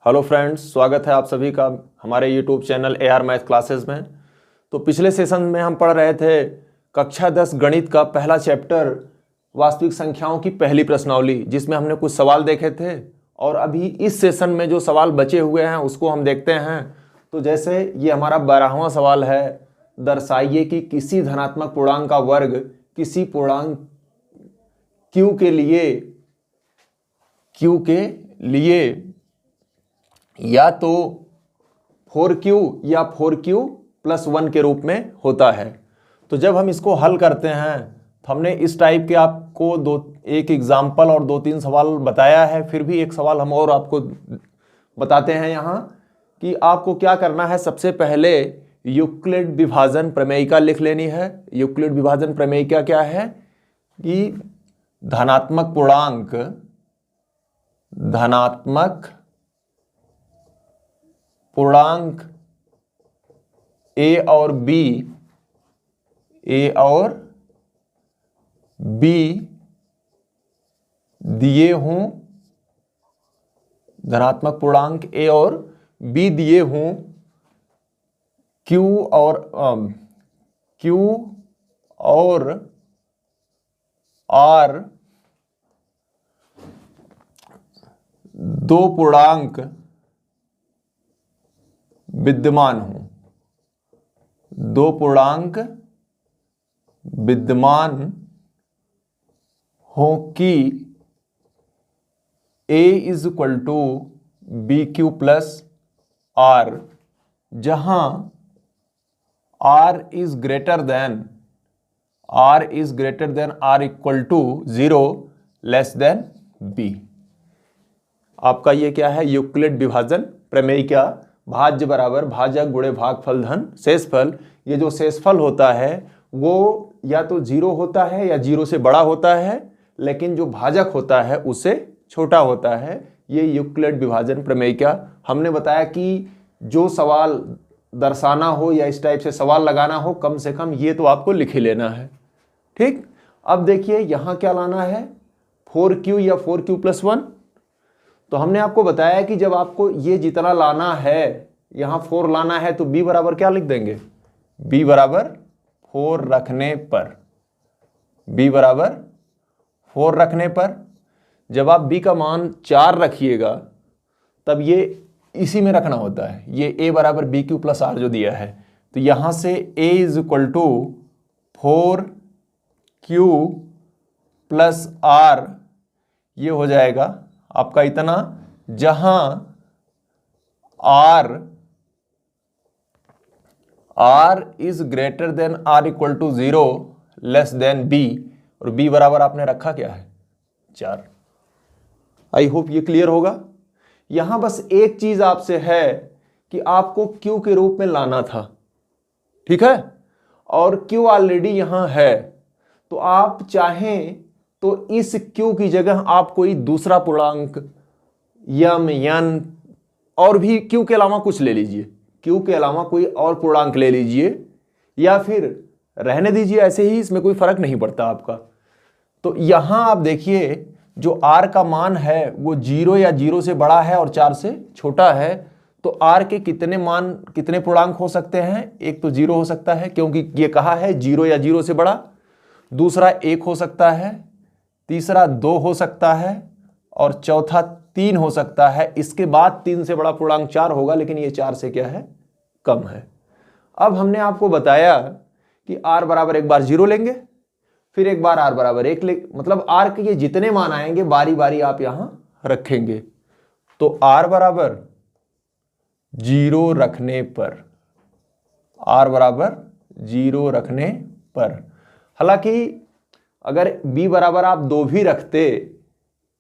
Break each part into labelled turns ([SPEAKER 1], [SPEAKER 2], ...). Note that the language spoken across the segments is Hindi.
[SPEAKER 1] हेलो फ्रेंड्स, स्वागत है आप सभी का हमारे YouTube channel AR math classes में। तो पिछले सेशन में हम पढ़ रहे थे कक्षा 10 गणित का पहला चैप्टर वास्तविक संख्याओं की पहली प्रश्नावली, जिसमें हमने कुछ सवाल देखे थे। और अभी इस सेशन में जो सवाल बचे हुए हैं उसको हम देखते हैं। तो जैसे ये हमारा 12वां सवाल है, दर्शाइए कि किसी धनात्मक पूर्णांक का वर्ग किसी पूर्णांक q के लिए या तो 4q या 4q + 1 के रूप में होता है। तो जब हम इसको हल करते हैं तो हमने इस टाइप के आपको एक एग्जाम्पल और 2-3 सवाल बताया है। फिर भी एक सवाल हम और आपको बताते हैं यहाँ कि आपको क्या करना है। सबसे पहले यूक्लिड विभाजन प्रमेयिका लिख लेनी है। यूक्लिड विभाजन प्रमेयिका क्या है कि धनात्मक पूर्णांक a और b दिए हों, धनात्मक पूर्णांक a और b दिए हों, q और r दो पूर्णांक विद्यमान हों, दो पूर्णांक विद्यमान हो कि a = bq + r, जहां r is greater than r = 0 less than b। आपका ये क्या है, यूक्लिड विभाजन प्रमेयिका। भाज्य बराबर भाजक गुणे भागफल धन शेषफल। ये जो शेषफल होता है वो या तो 0 होता है या 0 से बड़ा होता है, लेकिन जो भाजक होता है उससे छोटा होता है। ये यूक्लिड विभाजन प्रमेयिका। हमने बताया कि जो सवाल दर्शाना हो या इस टाइप से सवाल लगाना हो, कम से कम ये तो आपको लिख ही लेना है। ठीक, अब देखिए यहाँ क्या लाना है, 4q या 4q + 1। तो हमने आपको बताया कि जब आपको ये जितना लाना है, यहाँ 4 लाना है, तो b बराबर क्या लिख देंगे, b बराबर 4 रखने पर, b बराबर 4 रखने पर जब आप b का मान 4 रखिएगा तब ये इसी में रखना होता है। ये a बराबर bq + r जो दिया है, तो यहाँ से a = 4q + r, ये हो जाएगा आपका इतना, जहां r is greater than r = 0 less than b, और b बराबर आपने रखा क्या है, 4। आई होप ये क्लियर होगा। यहां बस एक चीज आपसे है कि आपको q के रूप में लाना था, ठीक है, और q ऑलरेडी यहां है। तो आप चाहें तो इस q की जगह आप कोई दूसरा पूर्णांक यम यन और भी q के अलावा कुछ ले लीजिए, q के अलावा कोई और पूर्णांक ले लीजिए, या फिर रहने दीजिए ऐसे ही, इसमें कोई फर्क नहीं पड़ता आपका। तो यहां आप देखिए जो r का मान है वो 0 या 0 से बड़ा है और 4 से छोटा है। तो r के कितने पूर्णांक हो सकते हैं, एक तो 0 हो सकता है क्योंकि ये कहा है 0 या 0 से बड़ा, दूसरा 1 हो सकता है, तीसरा 2 हो सकता है, और चौथा 3 हो सकता है। इसके बाद 3 से बड़ा पूर्णांक 4 होगा, लेकिन ये 4 से क्या है, कम है। अब हमने आपको बताया कि r बराबर एक बार 0 लेंगे, फिर एक बार r बराबर 1 ले, मतलब r के ये जितने मान आएंगे बारी बारी आप यहां रखेंगे। तो r बराबर 0 रखने पर, r बराबर 0 रखने पर, हालांकि अगर b बराबर आप 2 भी रखते,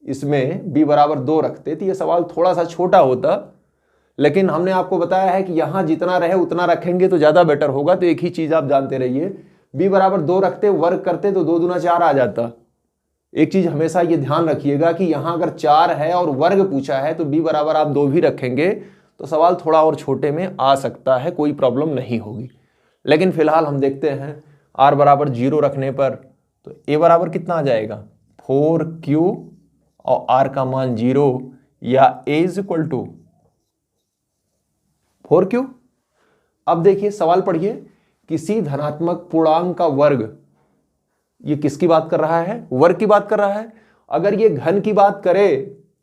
[SPEAKER 1] इसमें b बराबर 2 रखते, तो ये सवाल थोड़ा सा छोटा होता, लेकिन हमने आपको बताया है कि यहां जितना रहे उतना रखेंगे तो ज्यादा बेटर होगा। तो एक ही चीज आप जानते रहिए, b बराबर 2 रखते, वर्ग करते तो 2 दूना 4 आ जाता। एक चीज हमेशा ये ध्यान रखिएगा कि यहां अगर 4 है और वर्ग पूछा है तो b बराबर आप 2 भी रखेंगे तो सवाल थोड़ा और छोटे में आ सकता है, कोई प्रॉब्लम नहीं होगी। लेकिन फिलहाल हम देखते हैं r बराबर 0 रखने पर, तो a बराबर कितना आ जाएगा, 4q और r का मान 0, या a = 4q। अब देखिए सवाल पढ़िए, किसी धनात्मक पूर्णांक का वर्ग, ये किसकी बात कर रहा है? वर्ग की बात कर रहा है। अगर ये घन की बात करे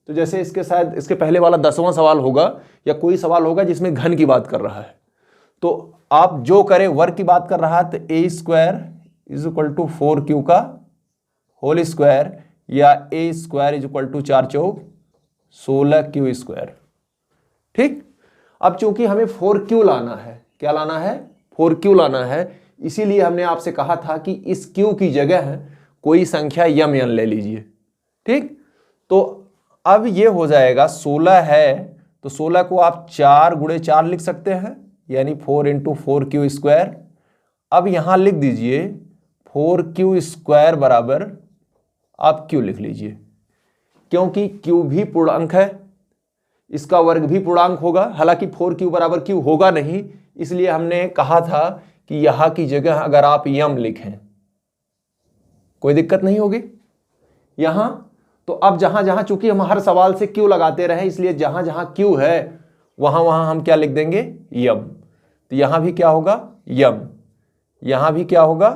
[SPEAKER 1] तो जैसे इसके शायद इसके पहले वाला 10वां सवाल होगा या कोई सवाल होगा जिसमें घन की बात कर रहा है, तो आप जो करें, वर्ग की बात कर रहा है तो a square is equal to 4q का होल स्क्वायर या a square is equal to 4 चौक 16q स्क्वायर। ठीक, अब चूंकि हमें 4q लाना है, क्या लाना है? 4q लाना है, इसीलिए हमने आपसे कहा था कि इस q की जगह कोई संख्या यम एन ले लीजिए। ठीक, तो अब ये हो जाएगा 16 है तो 16 को आप 4 गुणे 4 लिख सकते हैं, यानी 4 इंटू 4q स्क्वायर। अब यहां लिख दीजिए 4q स्क्वायर बराबर आप q लिख लीजिए, क्योंकि q भी पूर्णांक है, इसका वर्ग भी पूर्णांक होगा। हालांकि 4q बराबर q होगा नहीं, इसलिए हमने कहा था कि यहां की जगह अगर आप यम लिखें कोई दिक्कत नहीं होगी यहां। तो अब जहां जहां चूंकि हम हर सवाल से q लगाते रहे, इसलिए जहां जहां q है वहां वहां हम क्या लिख देंगे? यम। तो यहां भी क्या होगा? यम। यहां भी क्या होगा?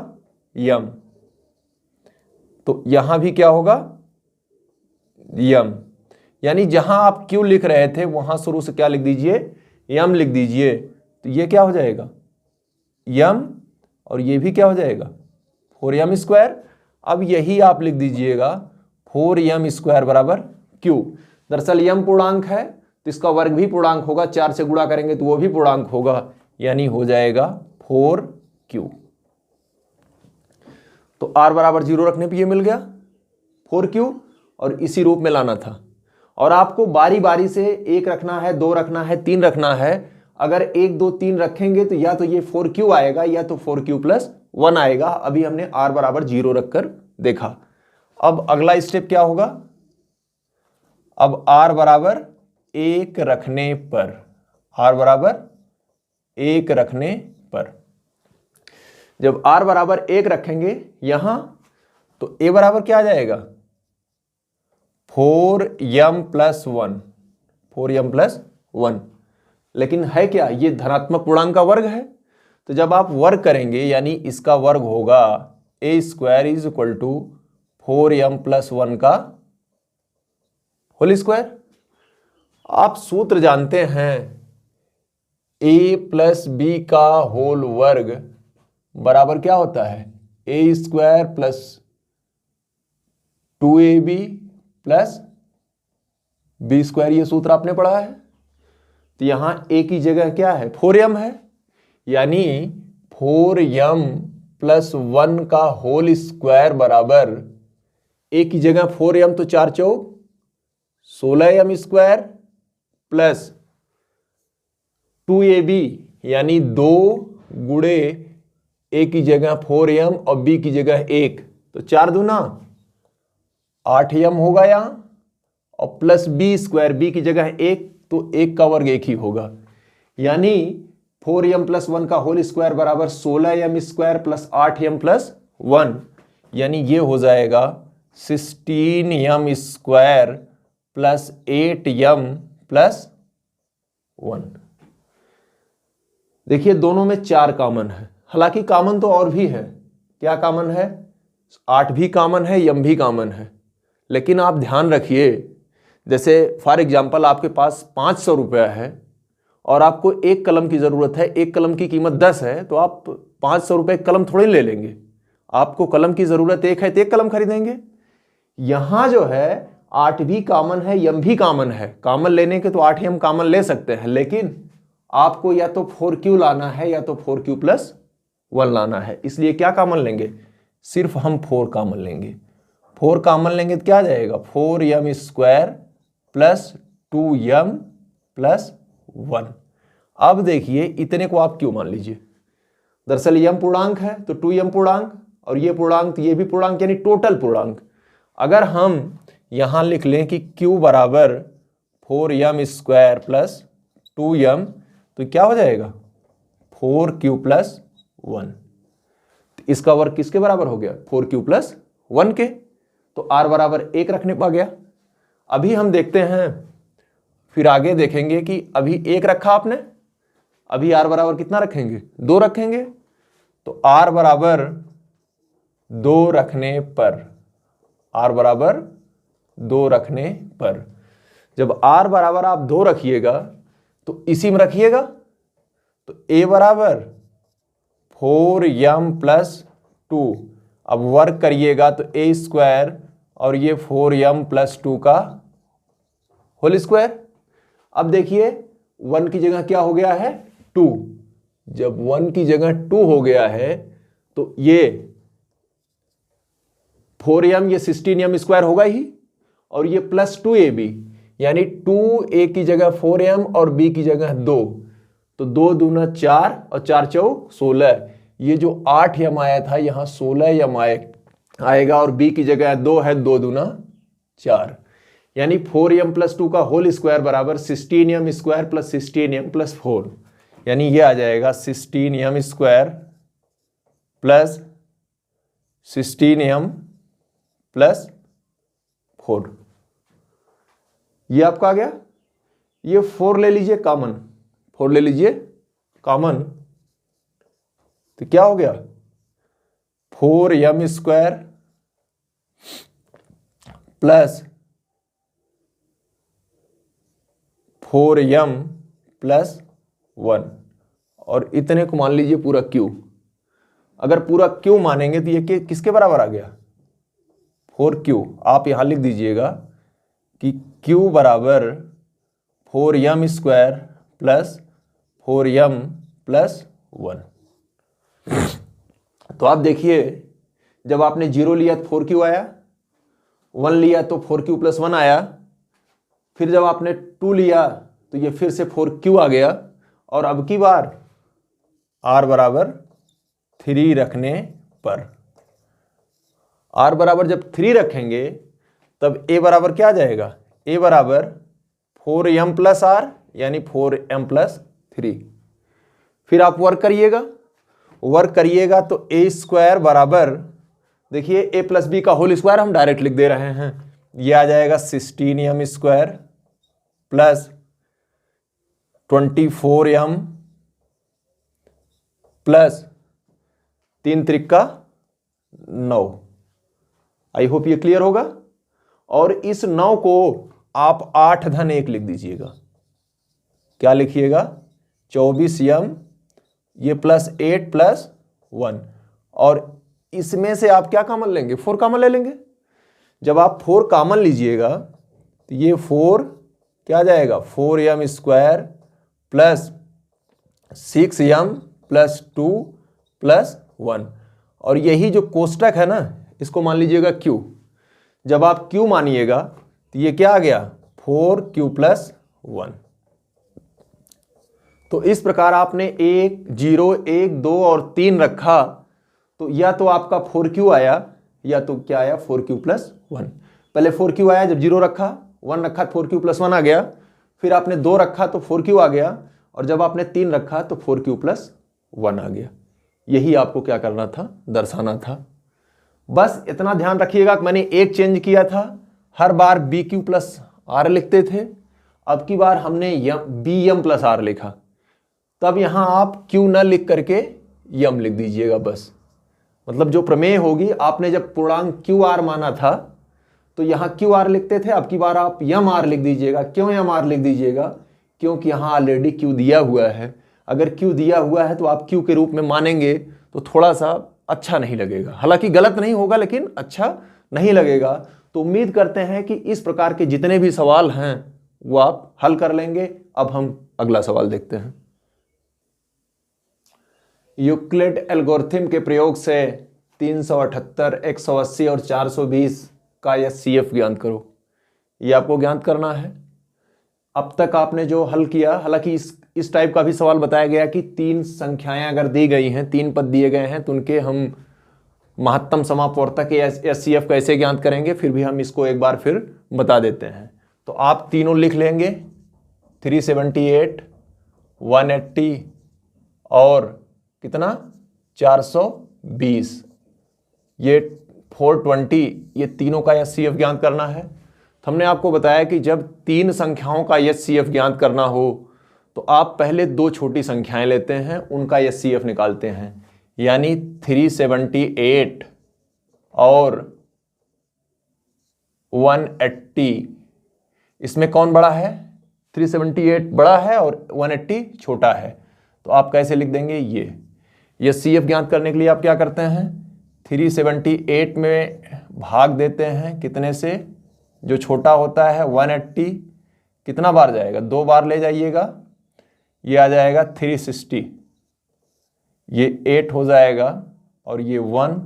[SPEAKER 1] यम। तो यहां भी क्या होगा? यम। यानी जहां आप q लिख रहे थे वहां शुरू से क्या लिख दीजिए? यम लिख दीजिए। तो ये क्या हो जाएगा? यम, और ये भी क्या हो जाएगा? 4m square. अब यही आप लिख दीजिएगा 4m स्क्वायर बराबर q। दरअसल यम पूर्णांक है तो इसका वर्ग भी पूर्णांक होगा, 4 से गुणा करेंगे तो वो भी पूर्णांक होगा, यानी हो जाएगा 4q। तो r बराबर 0 रखने पे ये मिल गया 4q, और इसी रूप में लाना था। और आपको बारी बारी से 1 रखना है, 2 रखना है, 3 रखना है। अगर 1 2 3 रखेंगे तो या तो ये 4q आएगा या तो 4q प्लस 1 आएगा। अभी हमने r बराबर 0 रखकर देखा। अब अगला स्टेप क्या होगा? अब r बराबर 1 रखने पर, r बराबर 1 रखने पर, जब r बराबर 1 रखेंगे यहां तो a बराबर क्या आ जाएगा? 4m plus 1, 4m plus 1। लेकिन है क्या? ये धनात्मक पूर्णांक का वर्ग है, तो जब आप वर्ग करेंगे यानी इसका वर्ग होगा a square is equal to 4m plus 1 का होल स्क्वायर। आप सूत्र जानते हैं, a प्लस b का होल वर्ग बराबर क्या होता है? a square plus 2ab plus b square. ये सूत्र आपने पढ़ा है। तो यहां a की जगह क्या है? 4m है, यानी 4m प्लस 1 का होल स्क्वायर बराबर a की जगह 4m तो 4 चौक 16m स्क्वायर प्लस 2ab, यानी 2 गुणे a की जगह 4m और b की जगह 1, तो 4 दूना 8m होगा यहां, और प्लस b स्क्वायर, b की जगह 1 तो 1 का वर्ग 1 ही होगा, यानी 4m प्लस 1 का होल स्क्वायर बराबर 16m square plus 8m plus 1, यानी ये हो जाएगा 16m square plus 8m plus 1। देखिए दोनों में 4 कॉमन है, हालांकि कॉमन तो और भी है। क्या कॉमन है? 8 भी कॉमन है, m भी कॉमन है। लेकिन आप ध्यान रखिए, जैसे फॉर एग्जांपल आपके पास 500 रुपया है और आपको एक कलम की ज़रूरत है, एक कलम की कीमत 10 है, तो आप 500 रुपये कलम थोड़ी ले लेंगे। आपको कलम की ज़रूरत 1 है तो 1 कलम खरीदेंगे। यहाँ जो है 8 भी कॉमन है, m भी कॉमन है। कॉमन लेने के तो 8m कॉमन ले सकते हैं, लेकिन आपको या तो 4q लाना है या तो 4q प्लस 1 लाना है। इसलिए क्या कॉमन लेंगे? सिर्फ हम 4 कॉमन लेंगे। 4 कॉमन लेंगे तो क्या आ जाएगा? 4m square plus 2m plus 1। अब देखिए इतने को आप क्यों मान लीजिए, दरअसल m पूर्णांक है तो 2m पूर्णांक, और ये पूर्णांक तो ये भी पूर्णांक, यानी टोटल पूर्णांक। अगर हम यहां लिख लें कि q बराबर 4m स्क्वायर प्लस 2m, तो क्या हो जाएगा? 4q plus 1। इसका वर्ग किसके बराबर हो गया? 4q प्लस 1 के। तो r बराबर 1 रखने पा गया। अभी हम देखते हैं, फिर आगे देखेंगे कि अभी 1 रखा आपने अभी r बराबर कितना रखेंगे, 2 रखेंगे, तो r बराबर 2 रखने पर, r बराबर 2 रखने पर, जब r बराबर आप 2 रखिएगा तो इसी में रखिएगा, तो a बराबर 4m प्लस 2, अब वर्क करिएगा तो a स्क्वायर और ये 4m प्लस 2 का होल स्क्वायर। अब देखिए 1 की जगह क्या हो गया है, 2, जब 1 की जगह 2 हो गया है तो ये 4m ये 16m स्क्वायर होगा ही, और ये प्लस 2ab, यानी 2a की जगह 4m और b की जगह 2, तो 2 दूना 4 और 4 चौक 16, ये जो 8m आया था यहाँ 16m आएगा, और b की जगह 2 है, 2 दूना 4, यानी 4m प्लस 2 का होल स्क्वायर बराबर 16m square plus 16m plus 4, यानी ये आ जाएगा 16m square plus 16m plus 4, ये आपका आ गया। ये 4 ले लीजिए कॉमन, 4 ले लीजिए कॉमन, तो क्या हो गया 4m square plus 4m plus 1, और इतने को मान लीजिए पूरा q। अगर पूरा q मानेंगे तो ये किसके बराबर आ गया, 4q। आप यहां लिख दीजिएगा कि q बराबर 4m square plus 4m plus 1। तो आप देखिए जब आपने 0 लिया तो 4q आया, 1 लिया तो 4q प्लस 1 आया, फिर जब आपने 2 लिया तो ये फिर से 4q आ गया, और अब की बार r बराबर 3 रखने पर, r बराबर जब 3 रखेंगे तब a बराबर क्या आ जाएगा, a बराबर 4m प्लस r, यानी 4m प्लस 3। फिर आप वर्क करिएगा तो a स्क्वायर बराबर, देखिए a प्लस b का होल स्क्वायर हम डायरेक्ट लिख दे रहे हैं, ये आ जाएगा 16m square plus 24m plus 3 Trika 9। I hope ये क्लियर होगा। और इस 9 को आप 8 धन 1 लिख दीजिएगा, क्या लिखिएगा 24m, ये प्लस 8 प्लस 1, और इसमें से आप क्या कॉमन लेंगे, 4 कॉमन ले लेंगे। जब आप 4 कॉमन लीजिएगा तो ये 4 क्या आ जाएगा 4m square plus 6m plus 2 plus 1, और यही जो कोष्टक है ना इसको मान लीजिएगा q। जब आप q मानिएगा तो ये क्या आ गया 4q प्लस 1। तो इस प्रकार आपने 1, 0, 1, 2 और 3 रखा तो या तो आपका 4q आया या तो क्या आया 4q प्लस 1। पहले 4q आया जब 0 रखा, 1 रखा 4q प्लस 1 आ गया, फिर आपने 2 रखा तो 4q आ गया, और जब आपने 3 रखा तो 4q प्लस 1 आ गया। यही आपको क्या करना था, दर्शाना था। बस इतना ध्यान रखिएगा कि मैंने एक चेंज किया था, हर बार bq प्लस r लिखते थे, अब की बार हमने bm प्लस r लिखा, तब यहां आप q न लिख करके m लिख दीजिएगा बस। मतलब जो प्रमेय होगी, आपने जब पूर्णांक qr माना था तो यहां qr लिखते थे, अब की बार आप mr लिख दीजिएगा। क्यों mr लिख दीजिएगा, क्योंकि यहां ऑलरेडी q दिया हुआ है। अगर q दिया हुआ है तो आप q के रूप में मानेंगे तो थोड़ा सा अच्छा नहीं लगेगा, हालांकि गलत नहीं होगा लेकिन अच्छा नहीं लगेगा। तो उम्मीद करते हैं कि इस प्रकार के जितने भी सवाल हैं वो आप हल कर लेंगे। अब हम अगला सवाल देखते हैं। यूक्लिड एल्गोरिथम के प्रयोग से 378, 180 और 420 का HCF ज्ञात करो। ये आपको ज्ञात करना है। अब तक आपने जो हल किया, हालांकि इस टाइप का भी सवाल बताया गया कि 3 संख्याएं अगर दी गई हैं, 3 पद दिए गए हैं, तो उनके हम महत्तम समापवर्तक HCF कैसे ज्ञात करेंगे, फिर भी हम इसको एक बार फिर बता देते हैं। तो आप तीनों लिख लेंगे, 378, 180 और कितना 420, ये 420, ये तीनों का HCF ज्ञात करना है। तो हमने आपको बताया कि जब 3 संख्याओं का HCF ज्ञात करना हो तो आप पहले दो छोटी संख्याएं लेते हैं, उनका एचसीएफ निकालते हैं, यानी 378 और 180। इसमें कौन बड़ा है? 378 बड़ा है और 180 छोटा है। तो आप कैसे लिख देंगे? ये सीएफ ज्ञात करने के लिए आप क्या करते हैं? 378 में भाग देते हैं कितने से? जो छोटा होता है 180 कितना बार जाएगा? 2 बार ले जाइएगा, ये आ जाएगा 360, ये 8 हो जाएगा और ये 1।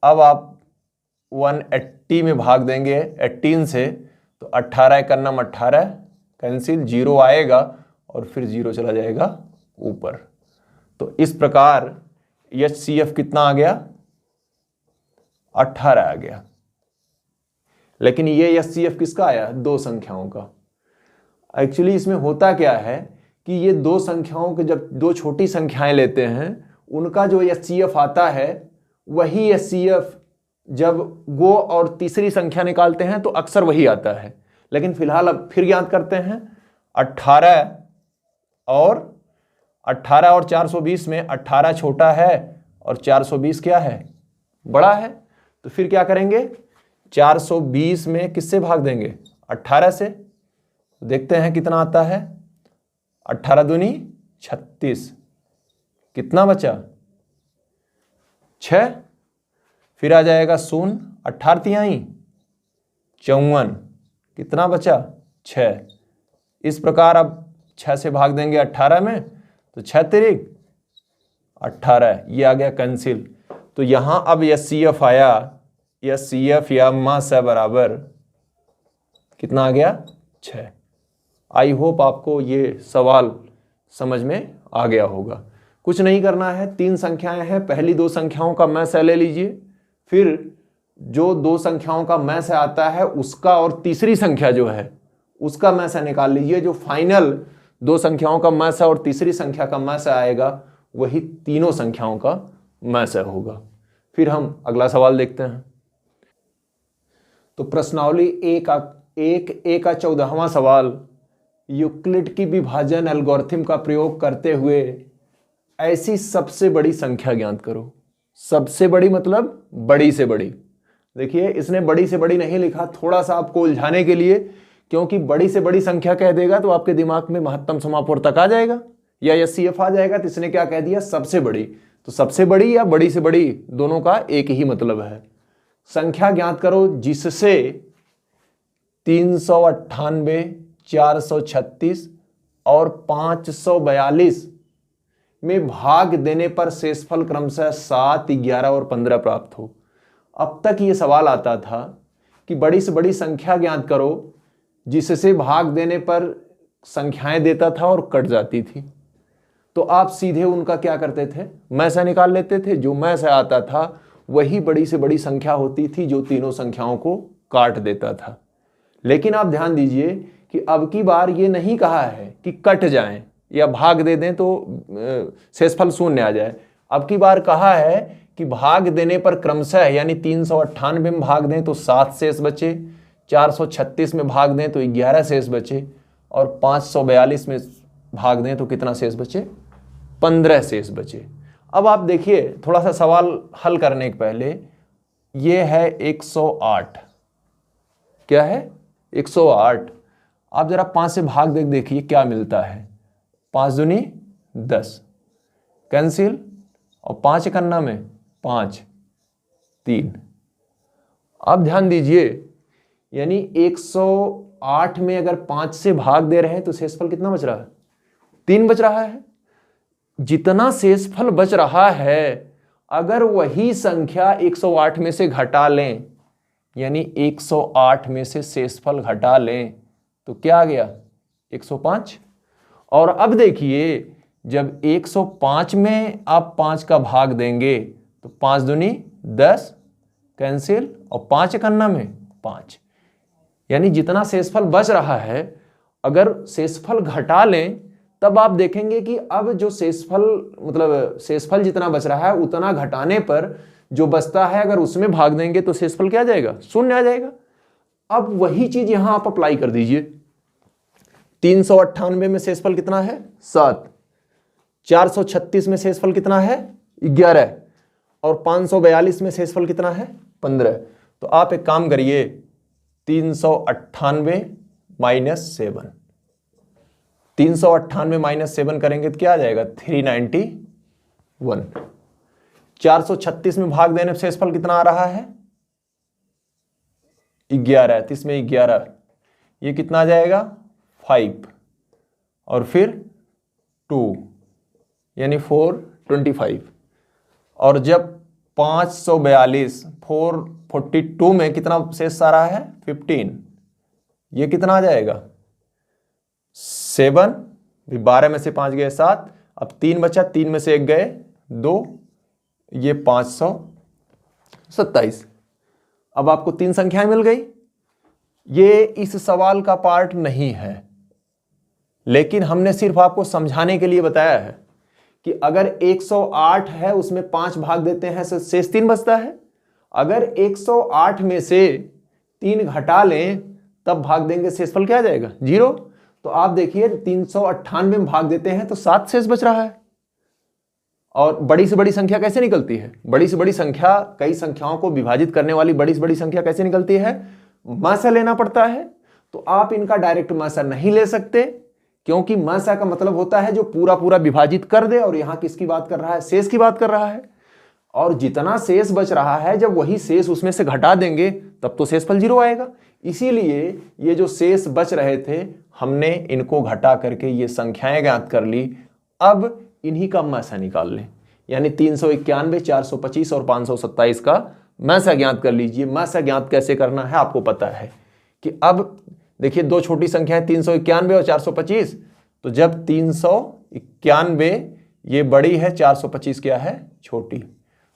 [SPEAKER 1] अब आप 180 में भाग देंगे 18 से, तो 18 का नाम 18 कैंसिल, 0 आएगा और फिर 0 चला जाएगा ऊपर। तो इस प्रकार एचसीएफ कितना आ गया? 18 आ गया। लेकिन ये एचसीएफ किसका आया? दो संख्याओं का। एक्चुअली इसमें होता क्या है कि ये दो संख्याओं के, जब दो छोटी संख्याएं लेते हैं उनका जो एचसीएफ आता है वही एचसीएफ जब वो और तीसरी संख्या निकालते हैं तो अक्सर वही आता है। लेकिन फिलहाल अब फिर ज्ञात करते हैं 18 और 420 में 18 छोटा है और 420 क्या है? बड़ा है। तो फिर क्या करेंगे? 420 में किससे भाग देंगे? 18 से। देखते हैं कितना आता है। 18 दूनी 36, कितना बचा? 6। फिर आ जाएगा 0, 18 तिहाई 54, कितना बचा? 6। इस प्रकार अब 6 से भाग देंगे 18 में, तो 6 तिरिक 18, ये आ गया कैंसिल। तो यहां अब एचसीएफ आया, एचसीएफ या मास बराबर कितना आ गया? 6। आई होप आपको ये सवाल समझ में आ गया होगा। कुछ नहीं करना है, 3 संख्याएं हैं, पहली 2 संख्याओं का मैस ले लीजिए, फिर जो 2 संख्याओं का मैस आता है उसका और तीसरी संख्या जो है उसका मैस निकाल लीजिए। जो फाइनल 2 संख्याओं का मैस और तीसरी संख्या का मैस आएगा वही तीनों संख्याओं का मैस होगा। फिर हम अगला सवाल देखते हैं। तो प्रश्नावली एक का 14वां सवाल, यूक्लिड की विभाजन एल्गोरिथम का प्रयोग करते हुए ऐसी सबसे बड़ी संख्या ज्ञात करो। सबसे बड़ी मतलब बड़ी से बड़ी। देखिए इसने बड़ी से बड़ी नहीं लिखा, थोड़ा सा आपको उलझाने के लिए, क्योंकि बड़ी से बड़ी संख्या कह देगा तो आपके दिमाग में महत्तम समापूर्तक आ जाएगा या एचसीएफ आ जाएगा। तो इसने क्या कह दिया? सबसे बड़ी। तो सबसे बड़ी या बड़ी से बड़ी दोनों का एक ही मतलब है। संख्या ज्ञात करो जिससे 398, 436 और 542 में भाग देने पर शेषफल क्रमशः 7, 11 और 15 प्राप्त हो। अब तक ये सवाल आता था कि बड़ी से बड़ी संख्या ज्ञात करो जिससे भाग देने पर संख्याएं देता था और कट जाती थी। तो आप सीधे उनका क्या करते थे? मैसा निकाल लेते थे। जो मैसा आता था वही बड़ी से बड़ी संख्या होती थी जो तीनों संख्याओं को काट देता था। लेकिन आप ध्यान दीजिए कि अब की बार ये नहीं कहा है कि कट जाएं या भाग दे दें तो शेषफल शून्य आ जाए। अब की बार कहा है कि भाग देने पर क्रमशः, यानी 398 में भाग दें तो 7 शेष बचे, 436 में भाग दें तो 11 शेष बचे और 542 में भाग दें तो कितना शेष बचे? 15 शेष बचे। अब आप देखिए, थोड़ा सा सवाल हल करने के पहले, ये है 108। क्या है? 108। आप जरा 5 से भाग देखिए क्या मिलता है। 5 दूनी 10 कैंसिल, और 5 इकन्ना में 5, 3। अब ध्यान दीजिए, यानी 108 में अगर 5 से भाग दे रहे हैं तो शेषफल कितना बच रहा है? 3 बच रहा है। जितना शेषफल बच रहा है अगर वही संख्या 108 में से घटा लें, यानी 108 में से शेषफल घटा लें तो क्या आ गया? 105। और अब देखिए, जब 105 में आप 5 का भाग देंगे तो 5 दूनी 10 कैंसिल, और 5 इकन्ना में 5, यानी जितना शेषफल बच रहा है अगर शेषफल घटा लें तब आप देखेंगे कि अब जो शेषफल, मतलब शेषफल जितना बच रहा है उतना घटाने पर जो बचता है अगर उसमें भाग देंगे तो शेषफल क्या आ जाएगा? शून्य आ जाएगा। अब वही चीज यहां आप अप्लाई कर दीजिए। 398 में शेषफल कितना है 7, 436 में शेषफल कितना है 11 और 542 में शेषफल कितना है 15। तो आप एक काम करिए 398 माइनस 7, 398 माइनस 7 करेंगे तो क्या आ जाएगा 391। 436 में भाग देने से शेषफल कितना आ रहा है 11, तो इसमें 11, ये कितना आ जाएगा 5 और फिर 2 यानी 425। और जब 542 442 में कितना शेष आ रहा है 15, ये कितना आ जाएगा 7, 12 में से 5 गए 7, अब 3 बचा, 3 में से 1 गए 2, ये 527। अब आपको 3 संख्याएं मिल गई। ये इस सवाल का पार्ट नहीं है, लेकिन हमने सिर्फ आपको समझाने के लिए बताया है कि अगर 108 है उसमें 5 भाग देते हैं तो शेष 3 बचता है। अगर 108 में से 3 घटा लें तब भाग देंगे, शेषफल क्या आ जाएगा 0। तो आप देखिए 398 में भाग देते हैं तो 7 शेष बच रहा है। और बड़ी से बड़ी संख्या कैसे निकलती है, बड़ी से बड़ी संख्या, कई संख्याओं को विभाजित करने वाली बड़ी से बड़ी संख्या कैसे निकलती है, मासा लेना पड़ता है। तो आप इनका डायरेक्ट मासा नहीं ले सकते, क्योंकि मासा का मतलब होता है जो पूरा पूरा विभाजित कर दे, और यहां किसकी बात कर रहा है, शेष की बात कर रहा है। और जितना शेष बच रहा है जब वही शेष उसमें से घटा देंगे तब तो शेषफल 0 आएगा। इसीलिए ये जो शेष बच रहे थे हमने इनको घटा करके ये संख्याएं ज्ञात कर ली। अब इन्हीं का मासा निकाल लें, यानी 391, 425 और 527 का मासा ज्ञात कर लीजिए। मासा ज्ञात कैसे करना है आपको पता है कि अब देखिए दो छोटी संख्याएं 391 और 425, तो जब 391 ये बड़ी है, 425 क्या है छोटी,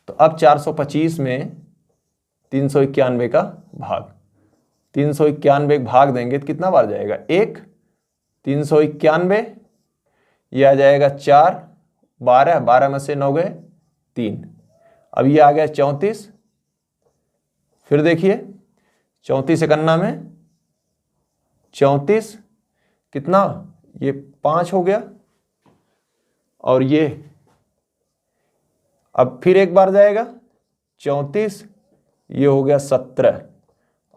[SPEAKER 1] तो अब 425 में 391 का भाग, 391 भाग देंगे तो कितना बार जाएगा 1, 391 ये आ जाएगा 4, 12, 12 में से 9 गए 3, अब ये आ गया 34। फिर देखिए 34 एकन्ना में 34 कितना, ये 5 हो गया, और ये अब फिर एक बार जाएगा 34, ये हो गया 17,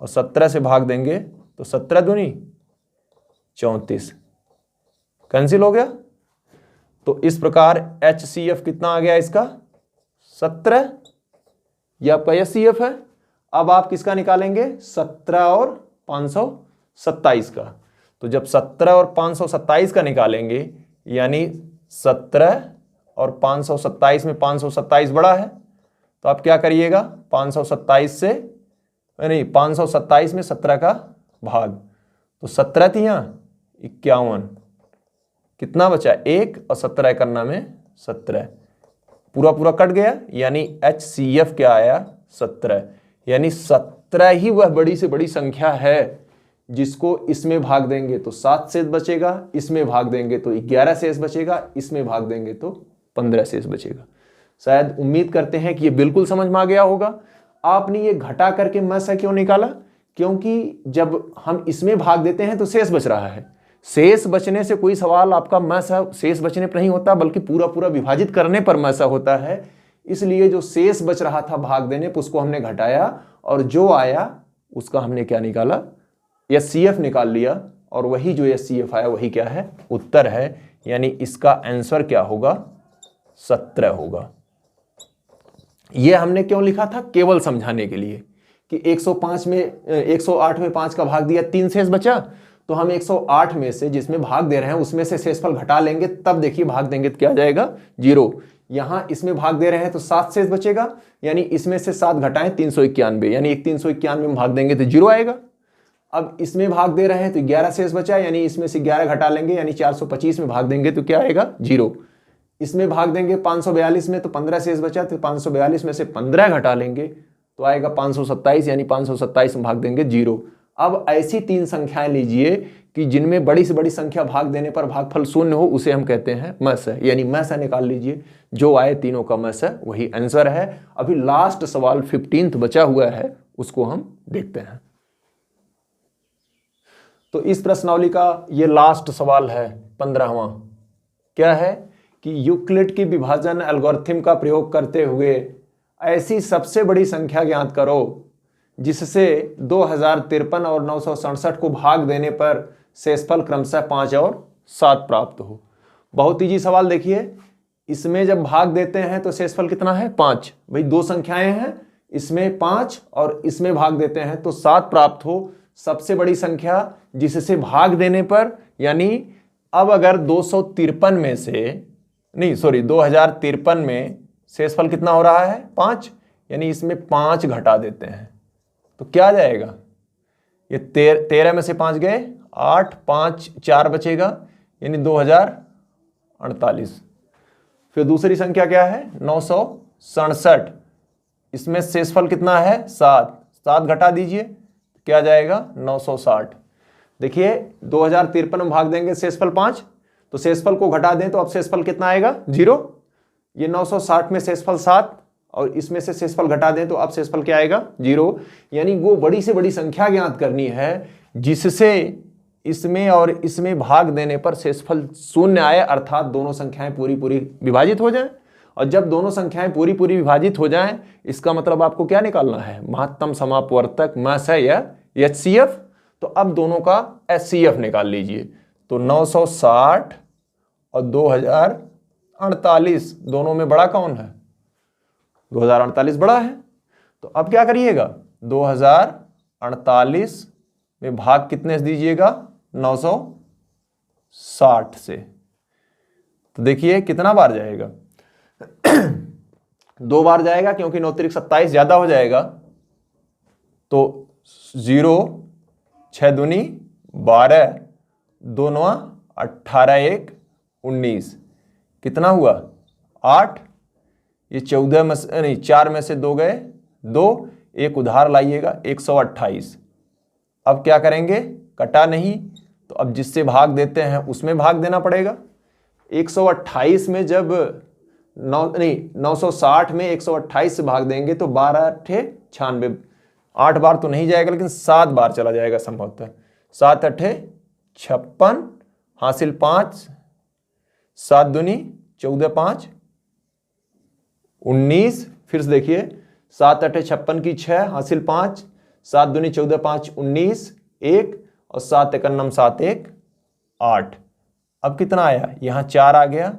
[SPEAKER 1] और 17 से भाग देंगे तो 17 दूनी 34, कैंसिल हो गया। तो इस प्रकार HCF कितना आ गया इसका 17, यह आपका HCF है। अब आप किसका निकालेंगे 17 और 527 का। तो जब 17 और 527 का निकालेंगे, यानी 17 और 527 में 527 बड़ा है, तो आप क्या करिएगा 527 से नहीं 527 में 17 का भाग, तो 17 थी यहाँ 51, कितना बचा 1 और 17 करना में 17, पूरा पूरा कट गया, यानी HCF क्या आया 17। यानी 17 ही वह बड़ी से बड़ी संख्या है जिसको इसमें भाग देंगे तो 7 शेष बचेगा, इसमें भाग देंगे तो 11 शेष बचेगा, इसमें भाग देंगे तो 15 शेष बचेगा। शायद उम्मीद करते हैं कि ये बिल्कुल समझ में आ गया होगा। आपने ये घटा करके मासा क्यों निकाला, क्योंकि जब हम इसमें भाग देते हैं तो शेष बच रहा है। शेष बचने से कोई सवाल आपका मासा शेष बचने पर नहीं होता, बल्कि पूरा पूरा विभाजित करने पर मासा होता है। इसलिए जो शेष बच रहा था भाग देने पर उसको हमने घटाया, और जो आया उसका हमने क्या निकाला HCF निकाल लिया, और वही जो HCF आया वही क्या है उत्तर है। यानी इसका आंसर क्या होगा 17 होगा। यह हमने क्यों लिखा था, केवल समझाने के लिए कि 108 में 5 का भाग दिया 3 शेष बचा, तो हम 108 में से जिसमें भाग दे रहे हैं उसमें से शेषफल घटा लेंगे, तब देखिए भाग देंगे तो क्या जाएगा 0। यहां इसमें भाग दे रहे हैं तो 7 शेष बचेगा, यानी इसमें से 7 घटाएं 391, यानी 391 में भाग देंगे तो 0 आएगा। अब इसमें भाग दे रहे हैं तो 11 शेष बचा, यानी इसमें से 11 घटा लेंगे, यानी 425 में भाग देंगे तो क्या आएगा 0। इसमें भाग देंगे 542 में तो 15 शेष बचा, तो 542 में से 15 घटा लेंगे तो आएगा 527, यानी 527 में भाग देंगे 0। अब ऐसी 3 संख्याएं लीजिए कि जिनमें बड़ी से बड़ी संख्या भाग देने पर भागफल 0 हो, उसे हम कहते हैं मासा, यानी मासा निकाल लीजिए। जो आए तीनों का मासा वही आंसर है। अभी लास्ट सवाल 15th बचा हुआ है, उसको हम देखते हैं। तो इस प्रश्नावली का ये लास्ट सवाल है 15वां। क्या है कि यूक्लिड की विभाजन एल्गोरिथम का प्रयोग करते हुए ऐसी सबसे बड़ी संख्या ज्ञात करो जिससे 2053 और 967 को भाग देने पर शेषफल क्रमशः 5 और 7 प्राप्त हो। बहुत इजी सवाल। देखिए, इसमें जब भाग देते हैं तो शेषफल कितना है? 5। भाई दो संख्याएं हैं, इसमें 5 और इसमें भाग देते हैं तो 7 प्राप्त हो। सबसे बड़ी संख्या जिससे भाग देने पर, यानी अब अगर 2053 में शेषफल कितना हो रहा है? 5, यानी इसमें 5 घटा देते हैं तो क्या आ जाएगा? ये 13 में से 5 गए 8, 5 4 बचेगा, यानी 2048। फिर दूसरी संख्या क्या है? 967। इसमें शेषफल कितना है? 7 घटा दीजिए, क्या जाएगा? 960। देखिए 2053 में भाग देंगे शेषफल 5, तो शेषफल को घटा दें तो अब शेषफल कितना आएगा? 0। ये 960 में शेषफल 7 और इसमें से शेषफल घटा दें तो अब शेषफल क्या आएगा? 0। यानी वो बड़ी से बड़ी संख्या ज्ञात करनी है जिससे इसमें और इसमें भाग देने पर शेषफल 0 आए, अर्थात दोनों संख्याएं पूरी पूरी विभाजित हो जाएं। और जब दोनों संख्याएं पूरी पूरी विभाजित हो जाएं, इसका मतलब आपको क्या निकालना है? महत्तम समापवर्तक मस है या HCF। तो अब दोनों का HCF निकाल लीजिए। तो 960 और 2048 दोनों में बड़ा कौन है? 2048 बड़ा है। तो अब क्या करिएगा? 2048 में भाग कितने से दीजिएगा? 960 से। तो देखिए कितना बार जाएगा? 2 बार जाएगा, क्योंकि 9 तिरिक 27 ज्यादा हो जाएगा। तो 0, 6 दूनी 12, 2 9 18, 1 19, कितना हुआ? 8। ये 14 में से नहीं, 4 में से 2 गए 2, 1 उधार लाइएगा, 128। अब क्या करेंगे? कटा नहीं, तो अब जिससे भाग देते हैं उसमें भाग देना पड़ेगा। 128 में जब 960 में 128 से भाग देंगे तो 12 8 96। 8 बार तो नहीं जाएगा, लेकिन 7 बार चला जाएगा संभवतः। 7 8 56, हासिल 5, 7 दूनी 14, 5 19। फिर से देखिए 7 8 56 की 6, हासिल 5, 7 दूनी 14, 5 19, 1 और 7 1 9 7 1 8। अब कितना आया? यहाँ 4 आ गया,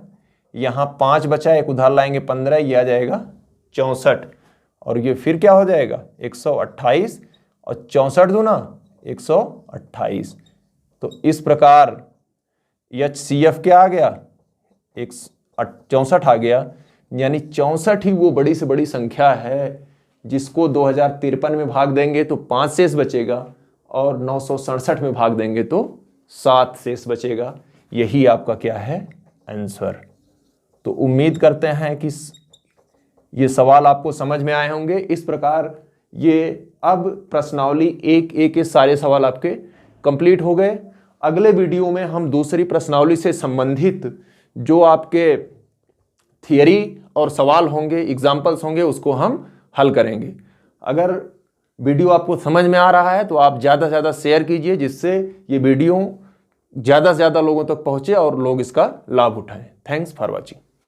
[SPEAKER 1] यहाँ 5 बचा, 1 उधार लाएंगे 15, ये आ जाएगा 64। और ये फिर क्या हो जाएगा? 128 और 64 दूना 128। तो इस प्रकार HCF क्या आ गया? 64 आ गया। यानी 64 ही वो बड़ी से बड़ी संख्या है जिसको 2053 में भाग देंगे तो 5 शेष बचेगा और 967 में भाग देंगे तो 7 शेष बचेगा। यही आपका क्या है? आंसर। तो उम्मीद करते हैं कि ये सवाल आपको समझ में आए होंगे। इस प्रकार ये अब प्रश्नावली एक एक के सारे सवाल आपके कंप्लीट हो गए। अगले वीडियो में हम दूसरी प्रश्नावली से संबंधित जो आपके थियरी और सवाल होंगे, एग्जाम्पल्स होंगे, उसको हम हल करेंगे। अगर वीडियो आपको समझ में आ रहा है तो आप ज़्यादा से ज़्यादा शेयर कीजिए, जिससे ये वीडियो ज़्यादा से ज़्यादा लोगों तक पहुँचे और लोग इसका लाभ उठाएं। Thanks for watching.